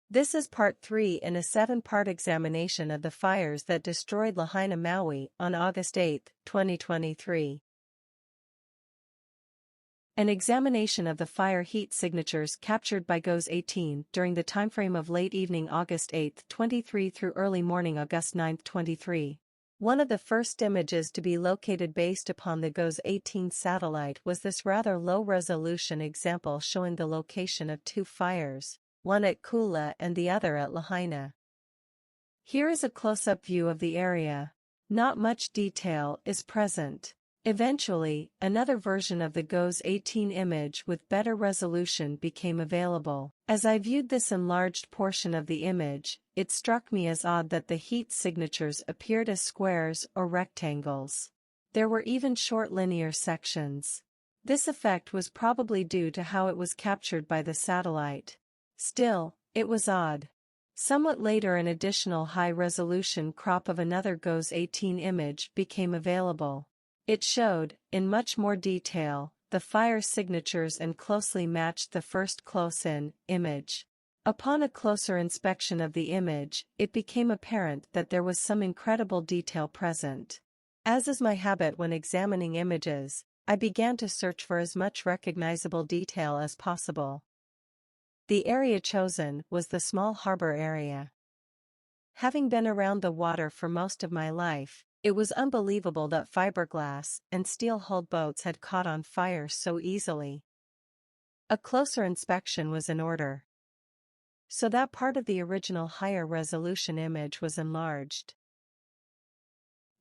This is part 3 in a 7-part examination of the fires that destroyed Lahaina Maui on August 8, 2023. An examination of the fire heat signatures captured by GOES 18 during the timeframe of late evening August 8, 23 through early morning August 9, 23. One of the first images to be located based upon the GOES 18 satellite was this rather low-resolution example showing the location of 2 fires, one at Kula and the other at Lahaina. Here is a close-up view of the area. Not much detail is present. Eventually, another version of the GOES 18 image with better resolution became available. As I viewed this enlarged portion of the image, it struck me as odd that the heat signatures appeared as squares or rectangles. There were even short linear sections. This effect was probably due to how it was captured by the satellite. Still, it was odd. Somewhat later an additional high-resolution crop of another GOES 18 image became available. It showed, in much more detail, the fire signatures and closely matched the first close-in image. Upon a closer inspection of the image, it became apparent that there was some incredible detail present. As is my habit when examining images, I began to search for as much recognizable detail as possible. The area chosen was the small harbor area. Having been around the water for most of my life, it was unbelievable that fiberglass and steel-hulled boats had caught on fire so easily. A closer inspection was in order. So that part of the original higher resolution image was enlarged.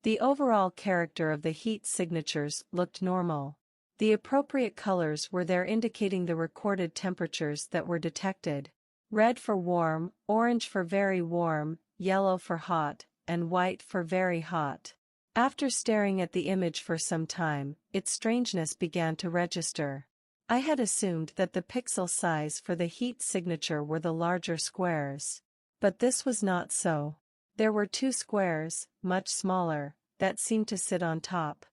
The overall character of the heat signatures looked normal. The appropriate colors were there indicating the recorded temperatures that were detected. Red for warm, orange for very warm, yellow for hot, and white for very hot. After staring at the image for some time, its strangeness began to register. I had assumed that the pixel size for the heat signature were the larger squares. But this was not so. There were 2 squares, much smaller, that seemed to sit on top.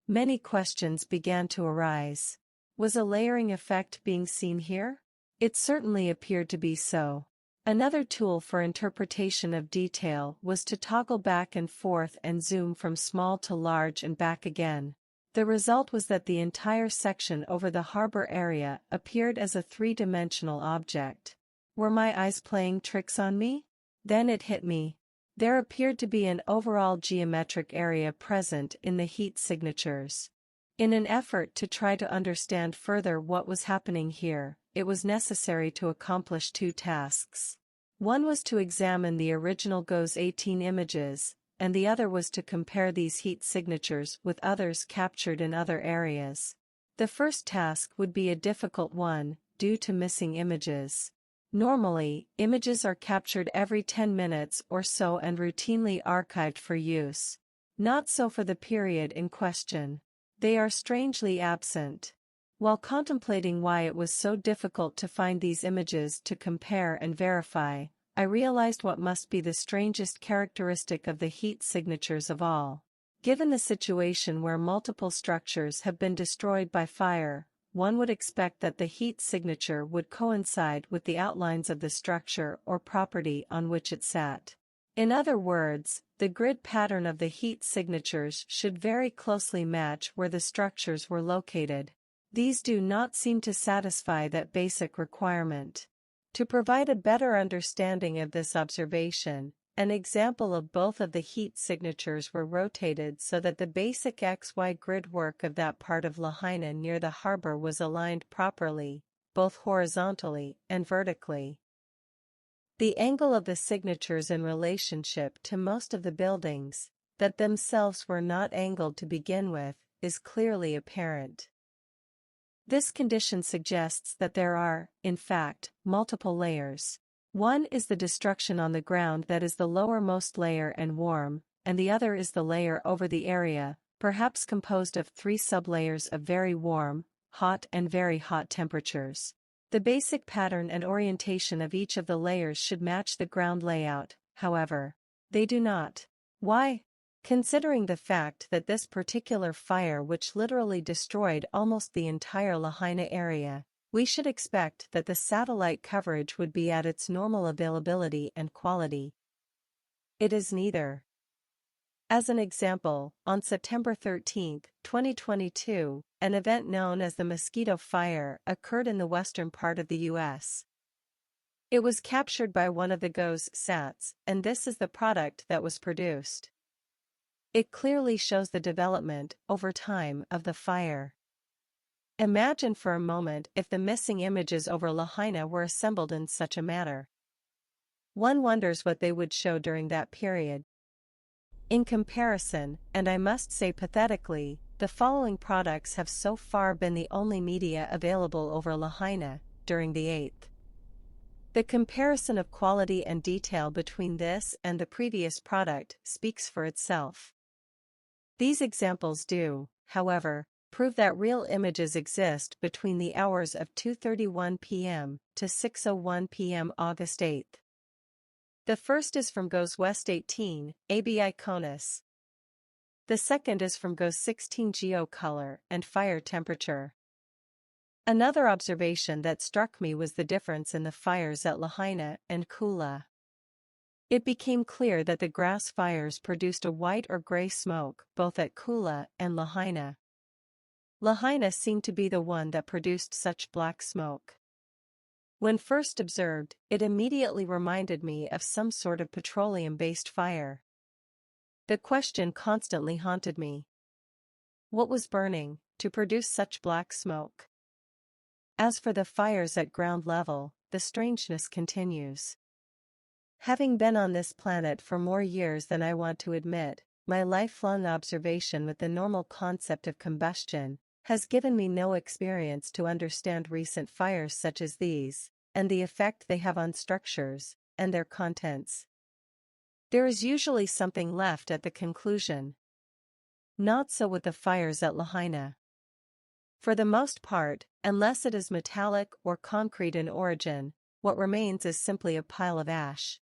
Many questions began to arise. Was a layering effect being seen here? It certainly appeared to be so. Another tool for interpretation of detail was to toggle back and forth and zoom from small to large and back again. The result was that the entire section over the harbor area appeared as a 3-dimensional object. Were my eyes playing tricks on me? Then it hit me. There appeared to be an overall geometric area present in the heat signatures. In an effort to try to understand further what was happening here, it was necessary to accomplish 2 tasks. One was to examine the original GOES 18 images, and the other was to compare these heat signatures with others captured in other areas. The first task would be a difficult one, due to missing images. Normally, images are captured every 10 minutes or so and routinely archived for use. Not so for the period in question. They are strangely absent. While contemplating why it was so difficult to find these images to compare and verify, I realized what must be the strangest characteristic of the heat signatures of all. Given the situation where multiple structures have been destroyed by fire, one would expect that the heat signature would coincide with the outlines of the structure or property on which it sat. In other words, the grid pattern of the heat signatures should very closely match where the structures were located. These do not seem to satisfy that basic requirement. To provide a better understanding of this observation, an example of both of the heat signatures were rotated so that the basic XY grid work of that part of Lahaina near the harbor was aligned properly, both horizontally and vertically. The angle of the signatures in relationship to most of the buildings, that themselves were not angled to begin with, is clearly apparent. This condition suggests that there are, in fact, multiple layers. One is the destruction on the ground that is the lowermost layer and warm, and the other is the layer over the area, perhaps composed of 3 sublayers of very warm, hot and very hot temperatures. The basic pattern and orientation of each of the layers should match the ground layout, however. They do not. Why? Considering the fact that this particular fire which literally destroyed almost the entire Lahaina area, we should expect that the satellite coverage would be at its normal availability and quality. It is neither. As an example, on September 13, 2022, an event known as the Mosquito Fire occurred in the western part of the U.S. It was captured by one of the GOES sats, and this is the product that was produced. It clearly shows the development, over time, of the fire. Imagine for a moment if the missing images over Lahaina were assembled in such a manner. One wonders what they would show during that period. In comparison, and I must say pathetically, the following products have so far been the only media available over Lahaina during the 8th. The comparison of quality and detail between this and the previous product speaks for itself. These examples do, however, prove that real images exist between the hours of 2:31 p.m. to 6:01 p.m. August 8. The first is from GOES West 18, ABI CONUS. The second is from GOES 16 Geo Color and Fire Temperature. Another observation that struck me was the difference in the fires at Lahaina and Kula. It became clear that the grass fires produced a white or gray smoke both at Kula and Lahaina. Lahaina seemed to be the one that produced such black smoke. When first observed, it immediately reminded me of some sort of petroleum-based fire. The question constantly haunted me. What was burning to produce such black smoke? As for the fires at ground level, the strangeness continues. Having been on this planet for more years than I want to admit, my lifelong observation with the normal concept of combustion has given me no experience to understand recent fires such as these, and the effect they have on structures and their contents. There is usually something left at the conclusion. Not so with the fires at Lahaina. For the most part, unless it is metallic or concrete in origin, what remains is simply a pile of ash.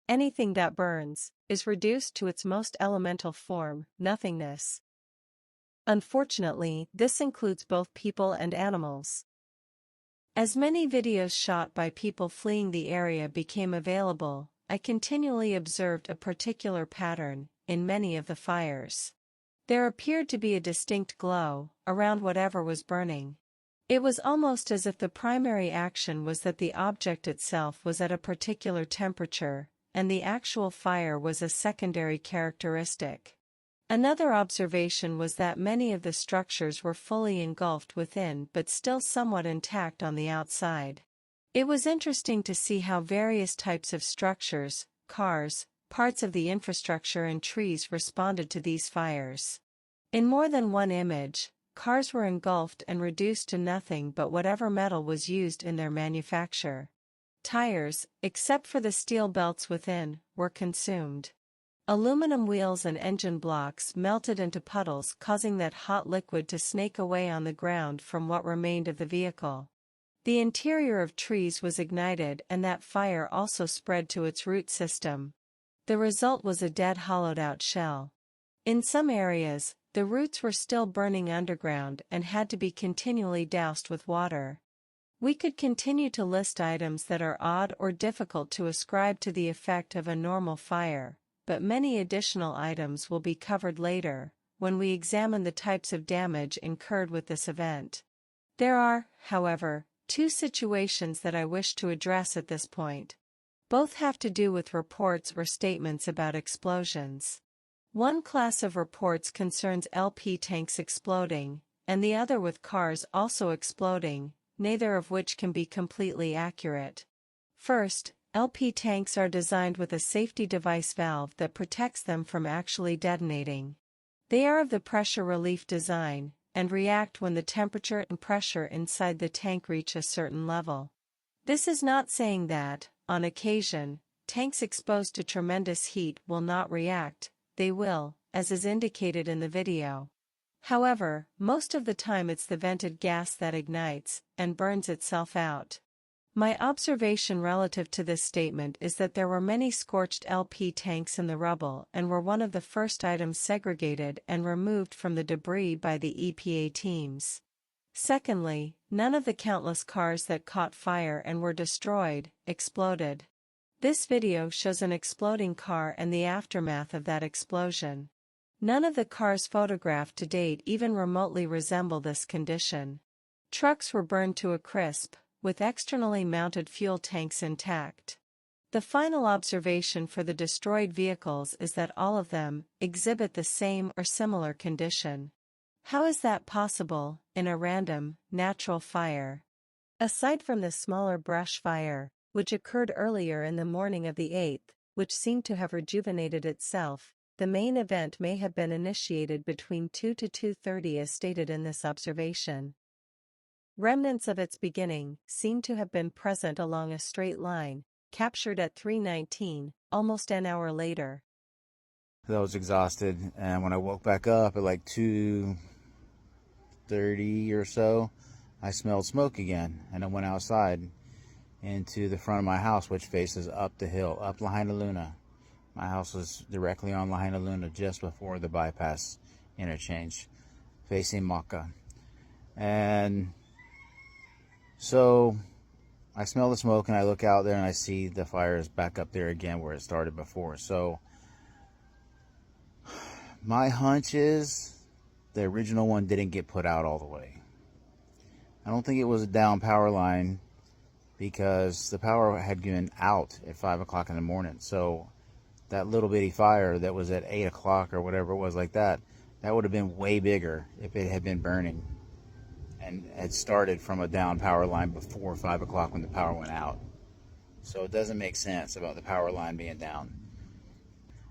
Anything that burns is reduced to its most elemental form, nothingness. Unfortunately, this includes both people and animals. As many videos shot by people fleeing the area became available, I continually observed a particular pattern in many of the fires. There appeared to be a distinct glow around whatever was burning. It was almost as if the primary action was that the object itself was at a particular temperature, and the actual fire was a secondary characteristic. Another observation was that many of the structures were fully engulfed within but still somewhat intact on the outside. It was interesting to see how various types of structures, cars, parts of the infrastructure and trees responded to these fires. In more than one image, cars were engulfed and reduced to nothing but whatever metal was used in their manufacture. Tires, except for the steel belts within, were consumed. Aluminum wheels and engine blocks melted into puddles, causing that hot liquid to snake away on the ground from what remained of the vehicle. The interior of trees was ignited and that fire also spread to its root system. The result was a dead hollowed-out shell. In some areas, the roots were still burning underground and had to be continually doused with water. We could continue to list items that are odd or difficult to ascribe to the effect of a normal fire, but many additional items will be covered later, when we examine the types of damage incurred with this event. There are, however, two situations that I wish to address at this point. Both have to do with reports or statements about explosions. One class of reports concerns LP tanks exploding, and the other with cars also exploding, neither of which can be completely accurate. First, LP tanks are designed with a safety device valve that protects them from actually detonating. They are of the pressure relief design, and react when the temperature and pressure inside the tank reach a certain level. This is not saying that, on occasion, tanks exposed to tremendous heat will not react. They will, as is indicated in the video. However, most of the time it's the vented gas that ignites and burns itself out. My observation relative to this statement is that there were many scorched LP tanks in the rubble and were one of the first items segregated and removed from the debris by the EPA teams. Secondly, none of the countless cars that caught fire and were destroyed exploded. This video shows an exploding car and the aftermath of that explosion. None of the cars photographed to date even remotely resemble this condition. Trucks were burned to a crisp, with externally mounted fuel tanks intact. The final observation for the destroyed vehicles is that all of them exhibit the same or similar condition. How is that possible, in a random, natural fire? Aside from the smaller brush fire, which occurred earlier in the morning of the 8th, which seemed to have rejuvenated itself, the main event may have been initiated between 2 to 2:30 as stated in this observation. Remnants of its beginning seem to have been present along a straight line, captured at 3:19, almost an hour later. I was exhausted, and when I woke back up at like 2:30 or so, I smelled smoke again, and I went outside into the front of my house, which faces up the hill, up Lahaina Luna. My house was directly on Lahaina Luna just before the bypass interchange, facing Maka. And so I smell the smoke, and I look out there and I see the fire is back up there again where it started before. So my hunch is the original one didn't get put out all the way. I don't think it was a down power line because the power had been out at 5 o'clock in the morning. So that little bitty fire that was at 8 o'clock or whatever it was like that would have been way bigger if it had been burning and had started from a down power line before 5 o'clock when the power went out. So it doesn't make sense about the power line being down.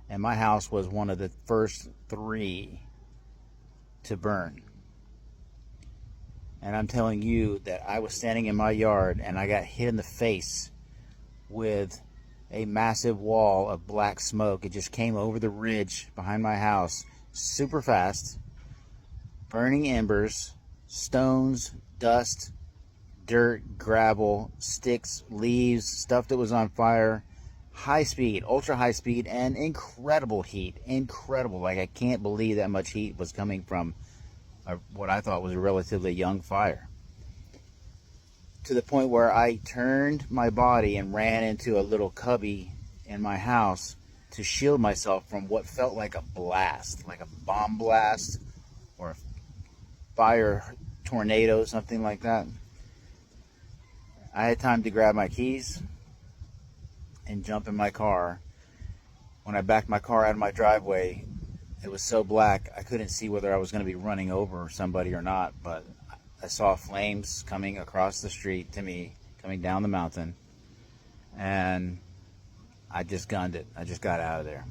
And my house was one of the first 3 to burn. And I'm telling you that I was standing in my yard and I got hit in the face with a massive wall of black smoke. It just came over the ridge behind my house super fast, burning embers, stones, dust, dirt, gravel, sticks, leaves, stuff that was on fire. High speed, ultra high speed, and incredible heat. Incredible. Like, I can't believe that much heat was coming from what I thought was a relatively young fire. To the point where I turned my body and ran into a little cubby in my house to shield myself from what felt like a blast, like a bomb blast or a fire tornado, something like that. I had time to grab my keys and jump in my car. When I backed my car out of my driveway, it was so black I couldn't see whether I was going to be running over somebody or not, but I saw flames coming across the street to me, coming down the mountain, and I just gunned it. I just got out of there.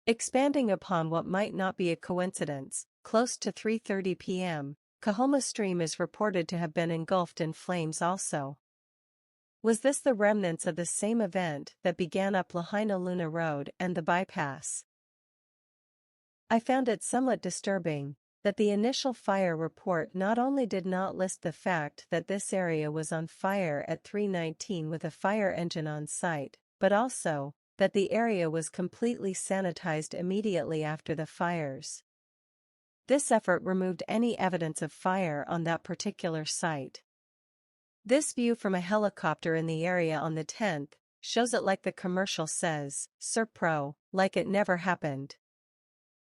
Expanding upon what might not be a coincidence, close to 3:30 p.m., Kahoma Stream is reported to have been engulfed in flames also. Was this the remnants of the same event that began up Lahaina Luna Road and the bypass? I found it somewhat disturbing that the initial fire report not only did not list the fact that this area was on fire at 3:19 with a fire engine on site, but also that the area was completely sanitized immediately after the fires. This effort removed any evidence of fire on that particular site. This view from a helicopter in the area on the 10th shows it like the commercial says, "Surpro, like it never happened."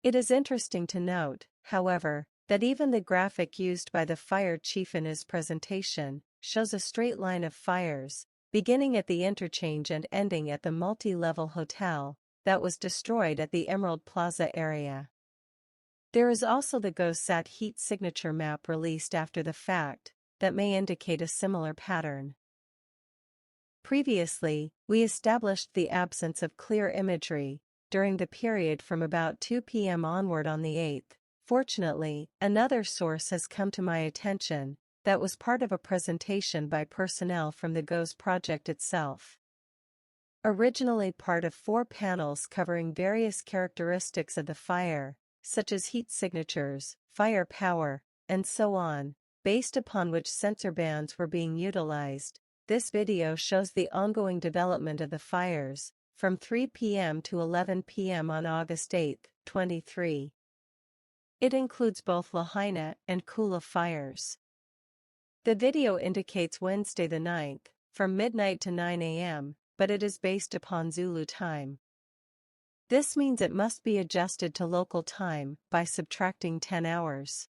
It is interesting to note, however, that even the graphic used by the fire chief in his presentation shows a straight line of fires, beginning at the interchange and ending at the multi-level hotel that was destroyed at the Emerald Plaza area. There is also the GOSAT heat signature map released after the fact that may indicate a similar pattern. Previously, we established the absence of clear imagery during the period from about 2 p.m. onward on the 8th. Fortunately, another source has come to my attention that was part of a presentation by personnel from the GOES project itself. Originally part of 4 panels covering various characteristics of the fire, such as heat signatures, fire power, and so on, based upon which sensor bands were being utilized, this video shows the ongoing development of the fires, from 3 p.m. to 11 p.m. on August 8, 23. It includes both Lahaina and Kula fires. The video indicates Wednesday the 9th, from midnight to 9 a.m., but it is based upon Zulu time. This means it must be adjusted to local time by subtracting 10 hours.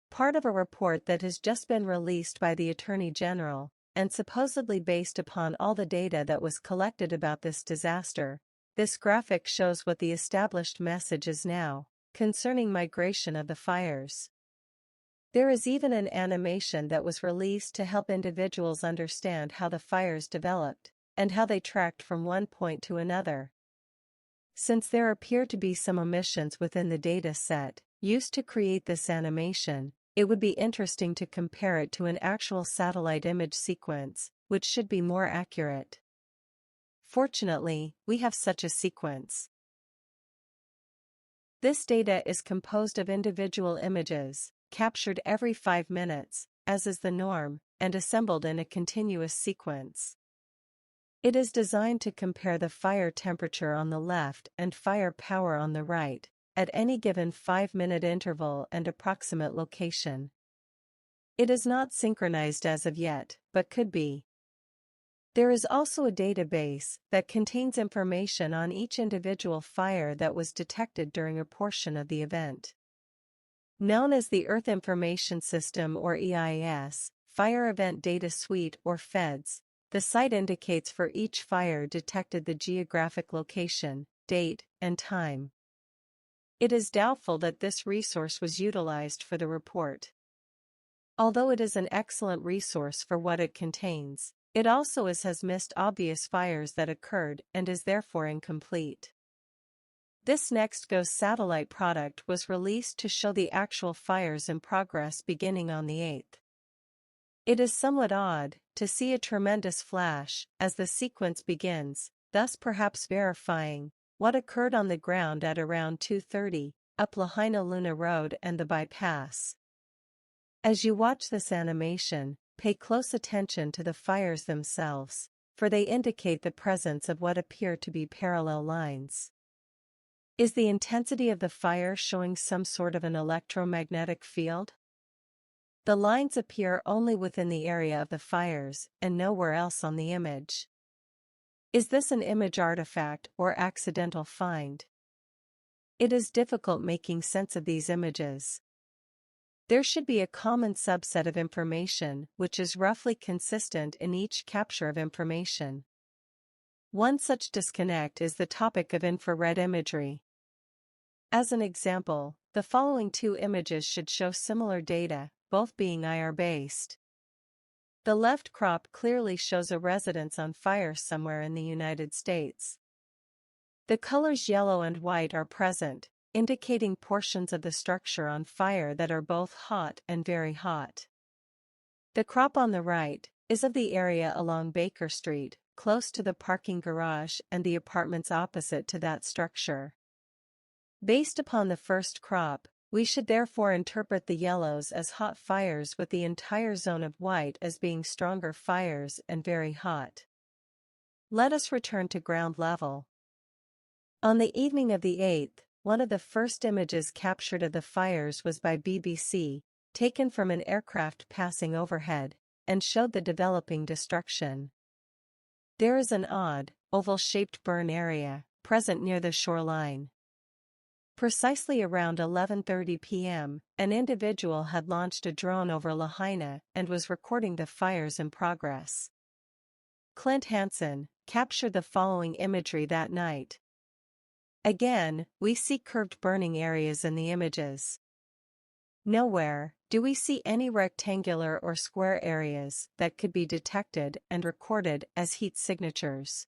Part of a report that has just been released by the Attorney General, and supposedly based upon all the data that was collected about this disaster, this graphic shows what the established message is now, concerning migration of the fires. There is even an animation that was released to help individuals understand how the fires developed, and how they tracked from one point to another. Since there appear to be some omissions within the data set used to create this animation, it would be interesting to compare it to an actual satellite image sequence, which should be more accurate. Fortunately, we have such a sequence. This data is composed of individual images, captured every 5 minutes, as is the norm, and assembled in a continuous sequence. It is designed to compare the fire temperature on the left and fire power on the right, at any given 5-minute interval and approximate location. It is not synchronized as of yet, but could be. There is also a database that contains information on each individual fire that was detected during a portion of the event. Known as the Earth Information System or EIS, Fire Event Data Suite or FEDS, the site indicates for each fire detected the geographic location, date, and time. It is doubtful that this resource was utilized for the report. Although it is an excellent resource for what it contains, it also has missed obvious fires that occurred and is therefore incomplete. This Next Goes satellite product was released to show the actual fires in progress beginning on the 8th. It is somewhat odd to see a tremendous flash as the sequence begins, thus perhaps verifying what occurred on the ground at around 2:30, up Lahaina Luna Road and the bypass. As you watch this animation, pay close attention to the fires themselves, for they indicate the presence of what appear to be parallel lines. Is the intensity of the fire showing some sort of an electromagnetic field? The lines appear only within the area of the fires and nowhere else on the image. Is this an image artifact or accidental find? It is difficult making sense of these images. There should be a common subset of information which is roughly consistent in each capture of information. One such disconnect is the topic of infrared imagery. As an example, the following 2 images should show similar data, both being IR-based. The left crop clearly shows a residence on fire somewhere in the United States. The colors yellow and white are present, indicating portions of the structure on fire that are both hot and very hot. The crop on the right is of the area along Baker Street, close to the parking garage and the apartments opposite to that structure. Based upon the first crop, we should therefore interpret the yellows as hot fires with the entire zone of white as being stronger fires and very hot. Let us return to ground level. On the evening of the 8th, one of the first images captured of the fires was by BBC, taken from an aircraft passing overhead, and showed the developing destruction. There is an odd, oval-shaped burn area, present near the shoreline. Precisely around 11:30 p.m., an individual had launched a drone over Lahaina and was recording the fires in progress. Clint Hansen captured the following imagery that night. Again, we see curved burning areas in the images. Nowhere do we see any rectangular or square areas that could be detected and recorded as heat signatures.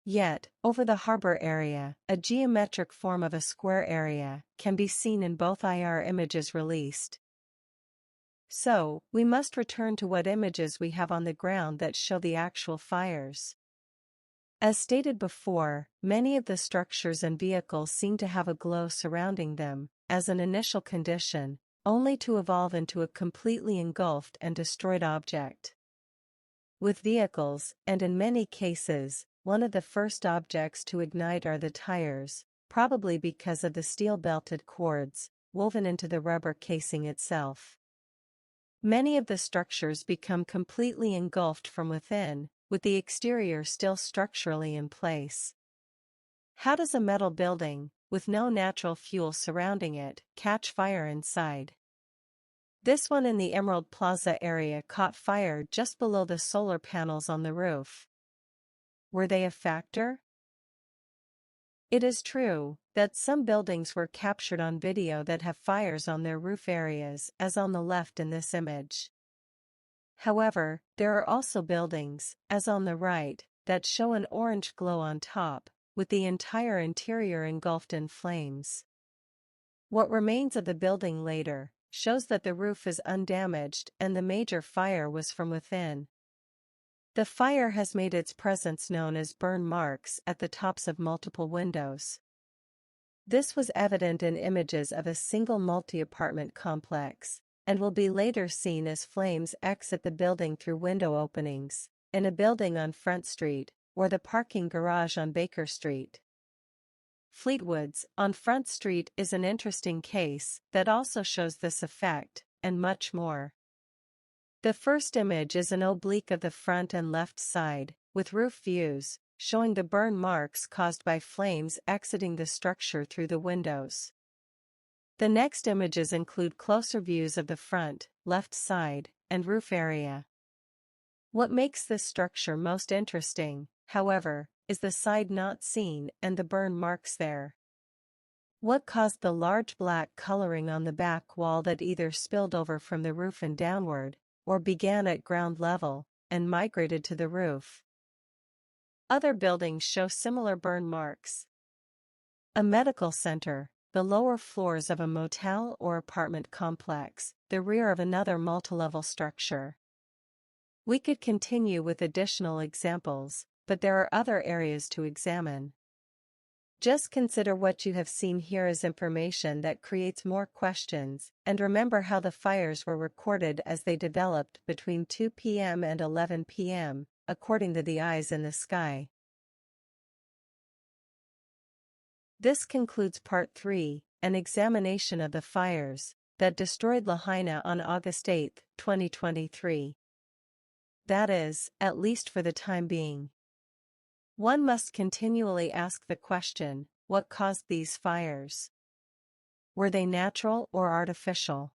Yet, over the harbor area, a geometric form of a square area can be seen in both IR images released. So, we must return to what images we have on the ground that show the actual fires. As stated before, many of the structures and vehicles seem to have a glow surrounding them, as an initial condition, only to evolve into a completely engulfed and destroyed object. With vehicles, and in many cases, one of the first objects to ignite are the tires, probably because of the steel-belted cords, woven into the rubber casing itself. Many of the structures become completely engulfed from within, with the exterior still structurally in place. How does a metal building, with no natural fuel surrounding it, catch fire inside? This one in the Emerald Plaza area caught fire just below the solar panels on the roof. Were they a factor? It is true that some buildings were captured on video that have fires on their roof areas, as on the left in this image. However, there are also buildings, as on the right, that show an orange glow on top, with the entire interior engulfed in flames. What remains of the building later shows that the roof is undamaged and the major fire was from within. The fire has made its presence known as burn marks at the tops of multiple windows. This was evident in images of a single multi-apartment complex, and will be later seen as flames exit the building through window openings, in a building on Front Street, or the parking garage on Baker Street. Fleetwood's on Front Street is an interesting case that also shows this effect, and much more. The first image is an oblique of the front and left side, with roof views, showing the burn marks caused by flames exiting the structure through the windows. The next images include closer views of the front, left side, and roof area. What makes this structure most interesting, however, is the side not seen and the burn marks there. What caused the large black coloring on the back wall that either spilled over from the roof and downward, or began at ground level, and migrated to the roof? Other buildings show similar burn marks. A medical center, the lower floors of a motel or apartment complex, the rear of another multilevel structure. We could continue with additional examples, but there are other areas to examine. Just consider what you have seen here as information that creates more questions, and remember how the fires were recorded as they developed between 2 p.m. and 11 p.m., according to the eyes in the sky. This concludes Part 3, an examination of the fires that destroyed Lahaina on August 8, 2023. That is, at least for the time being. One must continually ask the question, what caused these fires? Were they natural or artificial?